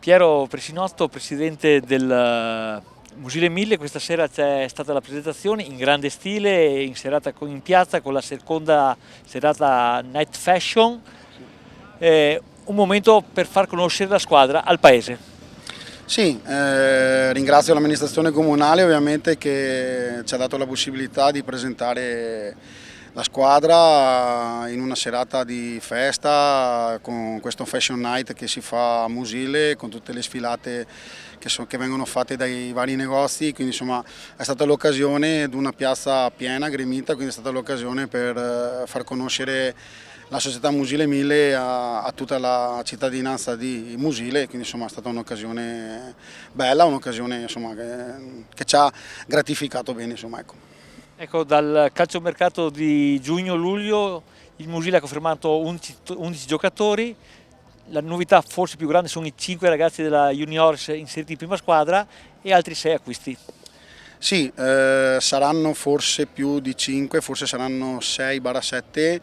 Piero Presinotto, presidente del Musile 1000, questa sera c'è stata la presentazione in grande stile, in piazza con la seconda serata Night Fashion, un momento per far conoscere la squadra al paese. Sì, ringrazio l'amministrazione comunale ovviamente che ci ha dato la possibilità di presentare la squadra in una serata di festa con questo Fashion Night che si fa a Musile con tutte le sfilate che vengono fatte dai vari negozi, quindi insomma è stata l'occasione di una piazza piena, gremita, quindi è stata l'occasione per far conoscere la società Musile 1000 a tutta la cittadinanza di Musile, quindi insomma è stata un'occasione bella, un'occasione che ci ha gratificato bene. Insomma, ecco. Ecco, dal calciomercato di giugno-luglio il Musile ha confermato 11 giocatori, la novità forse più grande sono i 5 ragazzi della Juniors inseriti in prima squadra e altri 6 acquisti. Sì, saranno forse più di 5, forse saranno 6-7,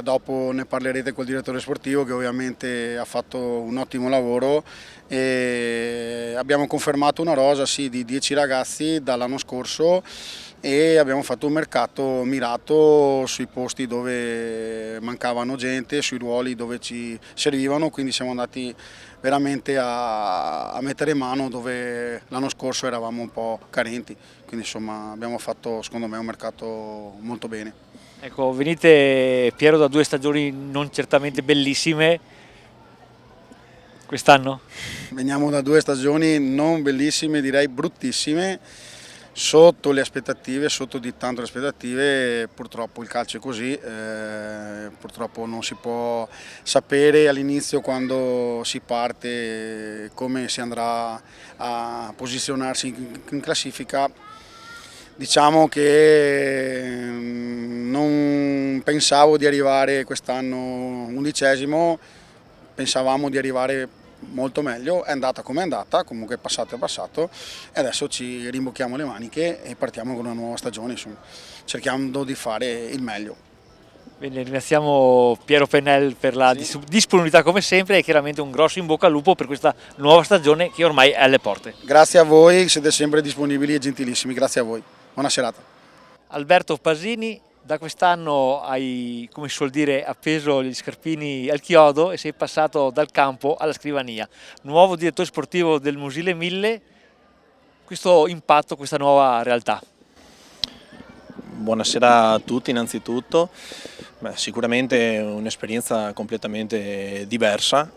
dopo ne parlerete col direttore sportivo che ovviamente ha fatto un ottimo lavoro e abbiamo confermato una rosa sì, di 10 ragazzi dall'anno scorso e abbiamo fatto un mercato mirato sui posti dove mancavano gente, sui ruoli dove ci servivano, quindi siamo andati veramente a mettere mano dove l'anno scorso eravamo un po' carenti, quindi insomma abbiamo fatto secondo me un mercato molto bene. Ecco, venite Piero da 2 stagioni non certamente bellissime, quest'anno? Veniamo da 2 stagioni non bellissime, direi bruttissime, sotto le aspettative, sotto di tanto le aspettative, purtroppo il calcio è così, purtroppo non si può sapere all'inizio quando si parte come si andrà a posizionarsi in classifica. Diciamo che non pensavo di arrivare quest'anno 11°, pensavamo di arrivare molto meglio, è andata come è andata, comunque passato è passato e adesso ci rimbocchiamo le maniche e partiamo con una nuova stagione, insomma, cercando di fare il meglio. Bene, ringraziamo Piero Pennell per la Sì. disponibilità come sempre e chiaramente un grosso in bocca al lupo per questa nuova stagione che ormai è alle porte. Grazie a voi, siete sempre disponibili e gentilissimi, grazie a voi. Buona serata. Alberto Pasini, da quest'anno hai, come si suol dire, appeso gli scarpini al chiodo e sei passato dal campo alla scrivania. Nuovo direttore sportivo del Musile 1000, questo impatto, questa nuova realtà. Buonasera a tutti innanzitutto. Sicuramente un'esperienza completamente diversa,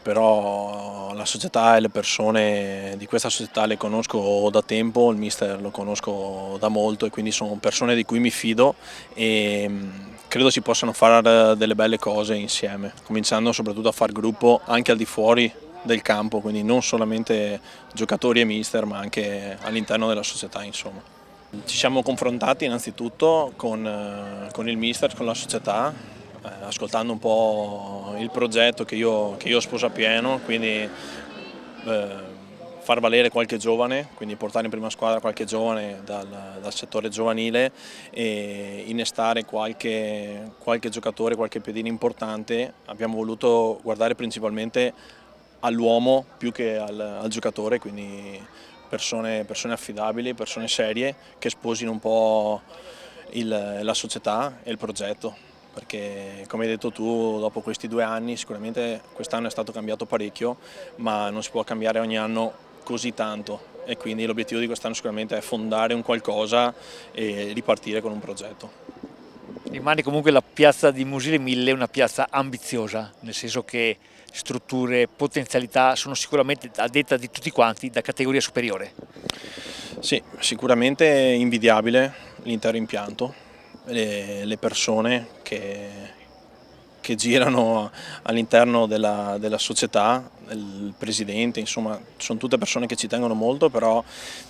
però la società e le persone di questa società le conosco da tempo, il mister lo conosco da molto e quindi sono persone di cui mi fido e credo si possano fare delle belle cose insieme, cominciando soprattutto a far gruppo anche al di fuori del campo, quindi non solamente giocatori e mister ma anche all'interno della società, insomma. Ci siamo confrontati innanzitutto con il mister, con la società, ascoltando un po' il progetto che io sposo a pieno, quindi far valere qualche giovane, quindi portare in prima squadra qualche giovane dal settore giovanile e innestare qualche giocatore, qualche piedino importante. Abbiamo voluto guardare principalmente all'uomo più che al giocatore, quindi persone affidabili, persone serie che sposino un po' la società e il progetto, perché come hai detto tu dopo questi 2 anni sicuramente quest'anno è stato cambiato parecchio, ma non si può cambiare ogni anno così tanto e quindi l'obiettivo di quest'anno sicuramente è fondare un qualcosa e ripartire con un progetto. Rimane comunque la piazza di Musile 1000 una piazza ambiziosa, nel senso che strutture, potenzialità sono sicuramente a detta di tutti quanti da categoria superiore. Sì, sicuramente invidiabile l'intero impianto, le persone che girano all'interno della società, il presidente, insomma sono tutte persone che ci tengono molto, però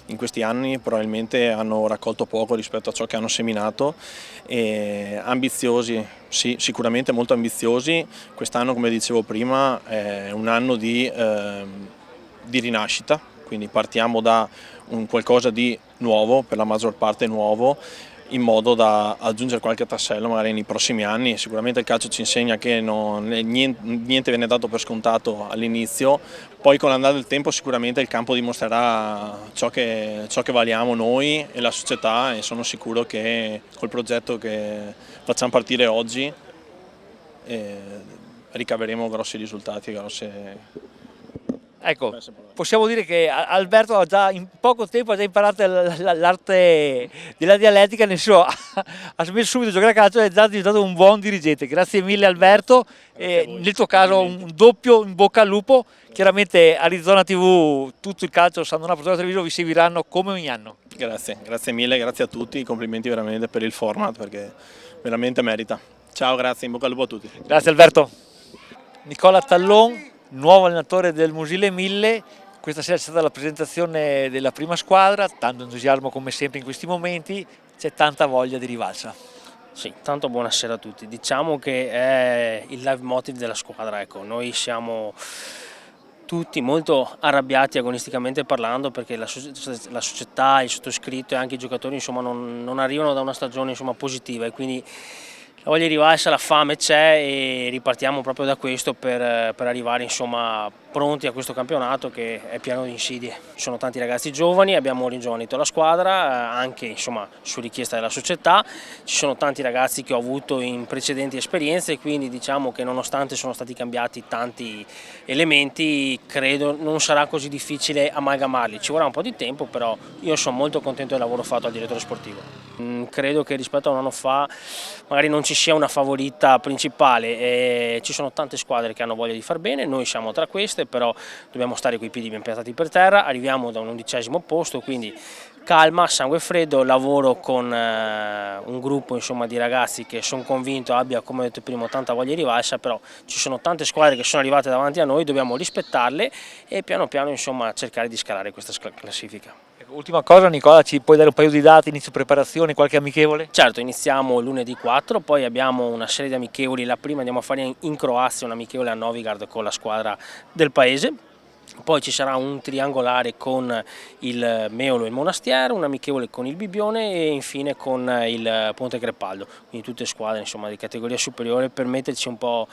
in questi anni probabilmente hanno raccolto poco rispetto a ciò che hanno seminato e ambiziosi, sì, sicuramente molto ambiziosi. Quest'anno, come dicevo prima, è un anno di rinascita, quindi partiamo da un qualcosa di nuovo, per la maggior parte nuovo, in modo da aggiungere qualche tassello magari nei prossimi anni. Sicuramente il calcio ci insegna che niente viene dato per scontato all'inizio, poi con l'andare del tempo sicuramente il campo dimostrerà ciò che valiamo noi e la società, e sono sicuro che col progetto che facciamo partire oggi ricaveremo grossi risultati, Ecco, possiamo dire che Alberto in poco tempo ha già imparato l'arte della dialettica, nel senso ha smesso subito di giocare a calcio e è già diventato un buon dirigente. Grazie mille Alberto, e nel tuo caso un doppio in bocca al lupo. Chiaramente Arizona TV, tutto il calcio, San Donato Televisivo vi seguiranno come ogni anno. Grazie mille, grazie a tutti, complimenti veramente per il format perché veramente merita. Ciao, grazie, in bocca al lupo a tutti. Grazie Alberto. Nicola Tallon, nuovo allenatore del Mosile 1000, questa sera c'è stata la presentazione della prima squadra, tanto entusiasmo come sempre in questi momenti, c'è tanta voglia di rivalsa. Sì, tanto buonasera a tutti. Diciamo che è il live motive della squadra, ecco, noi siamo tutti molto arrabbiati agonisticamente parlando perché la società, il sottoscritto e anche i giocatori insomma, non arrivano da una stagione insomma, positiva, e quindi la voglia di rivalsa, la fame c'è, e ripartiamo proprio da questo per arrivare insomma, pronti a questo campionato che è pieno di insidie. Ci sono tanti ragazzi giovani, abbiamo ringiovanito la squadra anche insomma, su richiesta della società, ci sono tanti ragazzi che ho avuto in precedenti esperienze, quindi diciamo che nonostante sono stati cambiati tanti elementi credo non sarà così difficile amalgamarli, ci vorrà un po' di tempo, però io sono molto contento del lavoro fatto al direttore sportivo. Credo che rispetto a un anno fa magari non ci sia una favorita principale, ci sono tante squadre che hanno voglia di far bene, noi siamo tra queste, però dobbiamo stare coi piedi ben piantati per terra, arriviamo da un 11° posto, quindi calma, sangue freddo, lavoro con un gruppo insomma, di ragazzi che sono convinto abbia, come ho detto prima, tanta voglia di rivalsa, però ci sono tante squadre che sono arrivate davanti a noi, dobbiamo rispettarle e piano piano insomma, cercare di scalare questa classifica. Ultima cosa Nicola, ci puoi dare un paio di dati, inizio preparazione, qualche amichevole? Certo, iniziamo lunedì 4, poi abbiamo una serie di amichevoli, la prima andiamo a fare in Croazia, un amichevole a Novigard con la squadra del paese, poi ci sarà un triangolare con il Meolo e il Monastiero, un amichevole con il Bibione e infine con il Ponte Crepaldo, quindi tutte squadre insomma, di categoria superiore per metterci un po'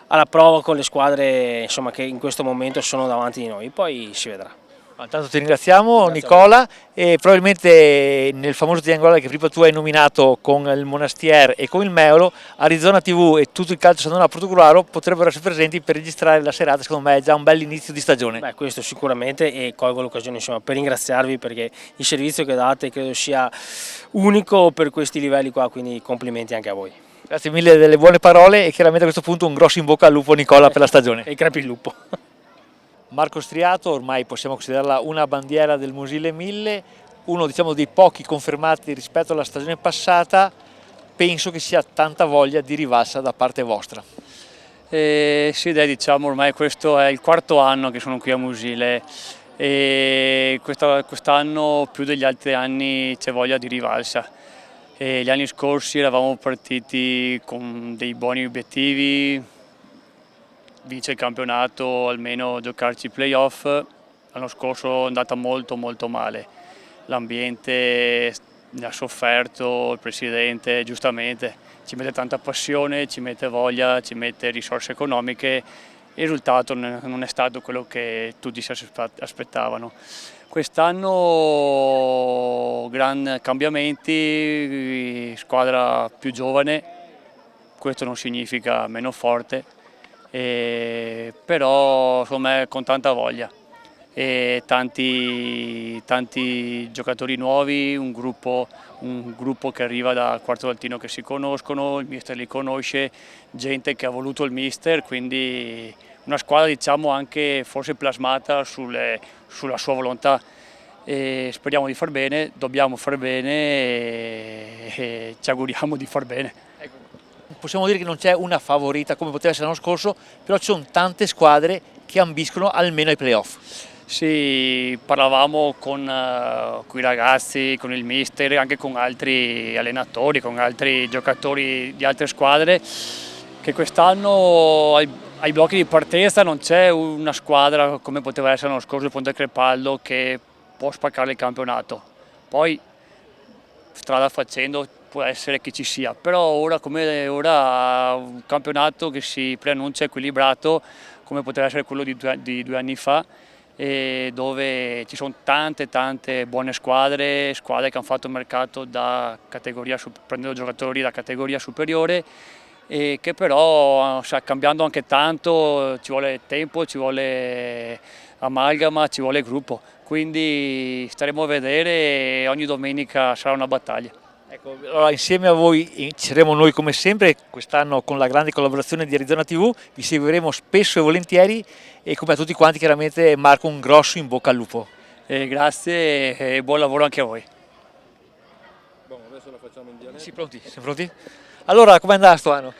alla prova con le squadre insomma, che in questo momento sono davanti di noi, poi si vedrà. Intanto ti ringraziamo Nicola, e probabilmente nel famoso triangolare che prima tu hai nominato con il Monastier e con il Meolo, Arizona TV e tutto il calcio San Donato Portogruaro potrebbero essere presenti per registrare la serata, secondo me è già un bel inizio di stagione. Beh, questo sicuramente, e colgo l'occasione per ringraziarvi perché il servizio che date credo sia unico per questi livelli qua, quindi complimenti anche a voi. Grazie mille delle buone parole e chiaramente a questo punto un grosso in bocca al lupo Nicola per la stagione. E crepi il lupo. Marco Striato, ormai possiamo considerarla una bandiera del Mosile 1000, uno diciamo, dei pochi confermati rispetto alla stagione passata, penso che sia tanta voglia di rivalsa da parte vostra. Sì, dai, diciamo ormai questo è il 4° anno che sono qui a Mosile e quest'anno più degli altri anni c'è voglia di rivalsa. Gli anni scorsi eravamo partiti con dei buoni obiettivi, vice il campionato, almeno giocarci i playoff. L'anno scorso è andata molto male, l'ambiente ne ha sofferto, il presidente giustamente ci mette tanta passione, ci mette voglia, ci mette risorse economiche, il risultato non è stato quello che tutti si aspettavano. Quest'anno gran cambiamenti, squadra più giovane, questo non significa meno forte, però insomma con tanta voglia e tanti giocatori nuovi, un gruppo che arriva da Quarto-Valtino che si conoscono, il mister li conosce, gente che ha voluto il mister, quindi una squadra diciamo anche forse plasmata sulla sua volontà. E speriamo di far bene, dobbiamo far bene e ci auguriamo di far bene. Possiamo dire che non c'è una favorita come poteva essere l'anno scorso, però ci sono tante squadre che ambiscono almeno ai playoff. Sì, parlavamo con i ragazzi, con il mister, anche con altri allenatori, con altri giocatori di altre squadre, che quest'anno ai blocchi di partenza non c'è una squadra come poteva essere l'anno scorso il Ponte Crepaldo che può spaccare il campionato. Poi strada facendo può essere che ci sia, però ora come ora un campionato che si preannuncia equilibrato come poteva essere quello di 2 anni fa, e dove ci sono tante buone squadre che hanno fatto mercato prendendo giocatori da categoria superiore, e che però cambiando anche tanto ci vuole tempo, ci vuole amalgama, ci vuole gruppo, quindi staremo a vedere e ogni domenica sarà una battaglia. Ecco, allora insieme a voi ci saremo noi come sempre, quest'anno con la grande collaborazione di Arizona TV, vi seguiremo spesso e volentieri, e come a tutti quanti chiaramente Marco un grosso in bocca al lupo. Grazie e buon lavoro anche a voi. Adesso la facciamo in dialetto. Sì, pronti? Siamo pronti? Allora, com'è andato sto anno?